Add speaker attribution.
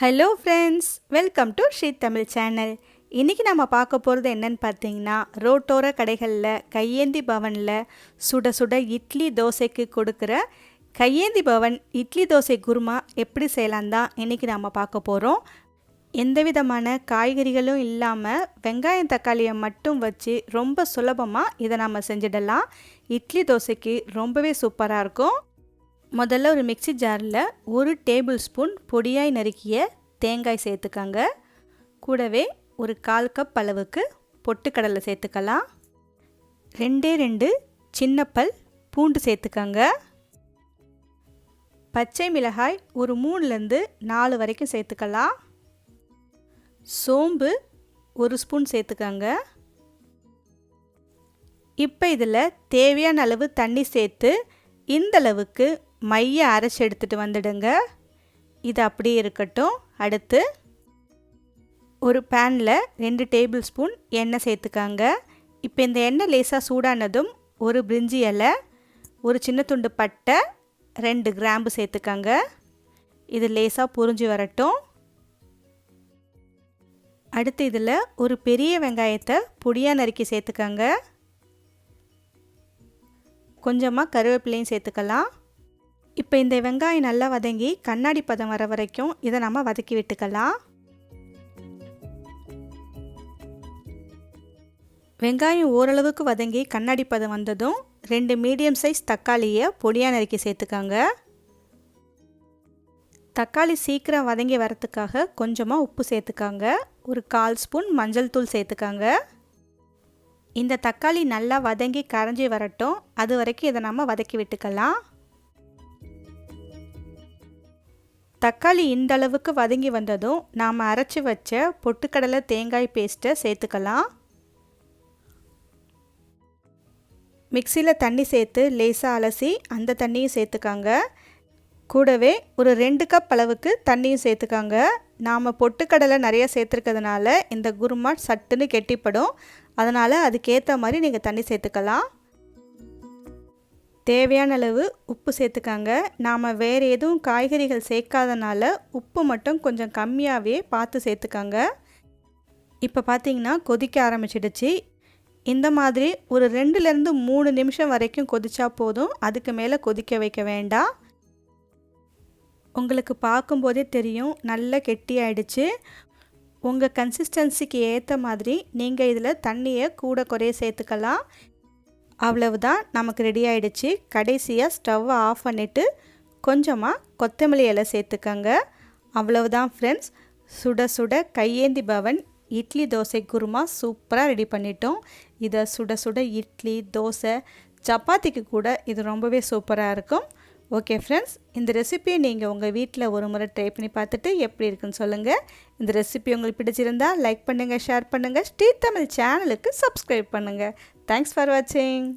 Speaker 1: Hello friends, welcome to Shri Tamil channel. இன்றைக்கி நம்ம பார்க்க போகிறது என்னென்னு பார்த்தீங்கன்னா, ரோட்டோர கடைகளில் கையேந்தி பவனில் சுட சுட இட்லி தோசைக்கு கொடுக்குற கையேந்தி பவன் இட்லி தோசை குருமா எப்படி செய்யலாம் தான் இன்றைக்கி நம்ம பார்க்க போகிறோம். எந்த விதமான காய்கறிகளும் இல்லாமல் வெங்காயம் தக்காளியை மட்டும் வச்சு ரொம்ப சுலபமாக இதை நம்ம செஞ்சிடலாம். இட்லி தோசைக்கு ரொம்பவே சூப்பராக இருக்கும். முதல்ல ஒரு மிக்ஸி ஜாரில் 1 டேபிள் ஸ்பூன் பொடியாய் நறுக்கிய தேங்காய் சேர்த்துக்கங்க. கூடவே ஒரு 1/4 கப் அளவுக்கு பொட்டுக்கடலை சேர்த்துக்கலாம். 2 சின்ன பல் பூண்டு சேர்த்துக்கங்க. பச்சை மிளகாய் ஒரு 3லேருந்து 4 வரைக்கும் சேர்த்துக்கலாம். சோம்பு 1 ஸ்பூன் சேர்த்துக்கங்க. இப்போ இதில் தேவையான அளவு தண்ணி சேர்த்து இந்த அளவுக்கு மைய அரைச்சி எடுத்துகிட்டு வந்துடுங்க. இது அப்படியே இருக்கட்டும். அடுத்து ஒரு பேனில் 2 டேபிள் ஸ்பூன் எண்ணெய் சேர்த்துக்காங்க. இப்போ இந்த எண்ணெய் லேசாக சூடானதும் ஒரு பிரிஞ்சி இலை, ஒரு சின்ன துண்டு பட்டை, 2 கிராம்பு சேர்த்துக்காங்க. இது லேசாக பொரிஞ்சு வரட்டும். அடுத்து இதில் ஒரு பெரிய வெங்காயத்தை பொடியாக நறுக்கி சேர்த்துக்காங்க. கொஞ்சமாக கருவேப்பிலையும் சேர்த்துக்கலாம். இப்போ இந்த வெங்காயம் நல்லா வதங்கி கண்ணாடி பதம் வர வரைக்கும் இதை நம்ம வதக்கி விட்டுக்கலாம். வெங்காயம் ஓரளவுக்கு வதங்கி கண்ணாடி பதம் வந்ததும் 2 மீடியம் சைஸ் தக்காளியை பொடியாக நறுக்கி சேர்த்துக்காங்க. தக்காளி சீக்கிரம் வதங்கி வரத்துக்காக கொஞ்சமாக உப்பு சேர்த்துக்காங்க. ஒரு 1/4 ஸ்பூன் மஞ்சள் தூள் சேர்த்துக்காங்க. இந்த தக்காளி நல்லா வதங்கி கரைஞ்சி வரட்டும். அது வரைக்கும் இதை நம்ம வதக்கி விட்டுக்கலாம். தக்காளி இந்த அளவுக்கு வதங்கி வந்ததும் நாம் அரைச்சி வச்ச பொட்டுக்கடலை தேங்காய் பேஸ்ட்டை சேர்த்துக்கலாம். மிக்சியில் தண்ணி சேர்த்து லேசாக அலசி அந்த தண்ணியும் சேர்த்துக்காங்க. கூடவே ஒரு 2 கப் அளவுக்கு தண்ணியும் சேர்த்துக்காங்க. நாம் பொட்டுக்கடலை நிறைய சேர்த்துருக்கிறதுனால இந்த குருமா சட்டுன்னு கெட்டிப்படும். அதனால் அதுக்கேற்ற மாதிரி நீங்கள் தண்ணி சேர்த்துக்கலாம். தேவையான அளவு உப்பு சேர்த்துக்காங்க. நாம் வேறு எதுவும் காய்கறிகள் சேர்க்காதனால உப்பு மட்டும் கொஞ்சம் கம்மியாகவே பார்த்து சேர்த்துக்காங்க. இப்போ பார்த்திங்கன்னா கொதிக்க ஆரம்பிச்சிடுச்சு. இந்த மாதிரி ஒரு 2லேருந்து 3 நிமிஷம் வரைக்கும் கொதிச்சா போதும். அதுக்கு மேலே கொதிக்க வைக்க வேண்டாம். உங்களுக்கு பார்க்கும்போதே தெரியும் நல்லா கெட்டியாயிடுச்சு. உங்கள் கன்சிஸ்டன்சிக்கு ஏற்ற மாதிரி நீங்கள் இதில் தண்ணியை கூட குறைய சேர்த்துக்கலாம். அவ்வளவுதான், நமக்கு ரெடி ஆகிடுச்சு. கடைசியாக ஸ்டவ்வை ஆஃப் பண்ணிவிட்டு கொஞ்சமாக கொத்தமல்லி இலை சேர்த்துக்கங்க. அவ்வளவுதான் ஃப்ரெண்ட்ஸ், சுட சுட கையேந்தி பவன் இட்லி தோசை குருமா சூப்பராக ரெடி பண்ணிட்டோம். இதை சுட சுட இட்லி தோசை சப்பாத்திக்கு கூட இது ரொம்பவே சூப்பராக இருக்கும். ஓகே ஃப்ரெண்ட்ஸ், இந்த ரெசிபியை நீங்கள் உங்கள் வீட்டில் ஒரு முறை ட்ரை பண்ணி பார்த்துட்டு எப்படி இருக்குன்னு சொல்லுங்கள். இந்த ரெசிபி உங்களுக்கு பிடிச்சிருந்தால் லைக் பண்ணுங்கள், ஷேர் பண்ணுங்கள், ஸ்ரீ தமிழ் சேனலுக்கு சப்ஸ்கிரைப் பண்ணுங்கள். தேங்க்ஸ் ஃபார் வாட்சிங்.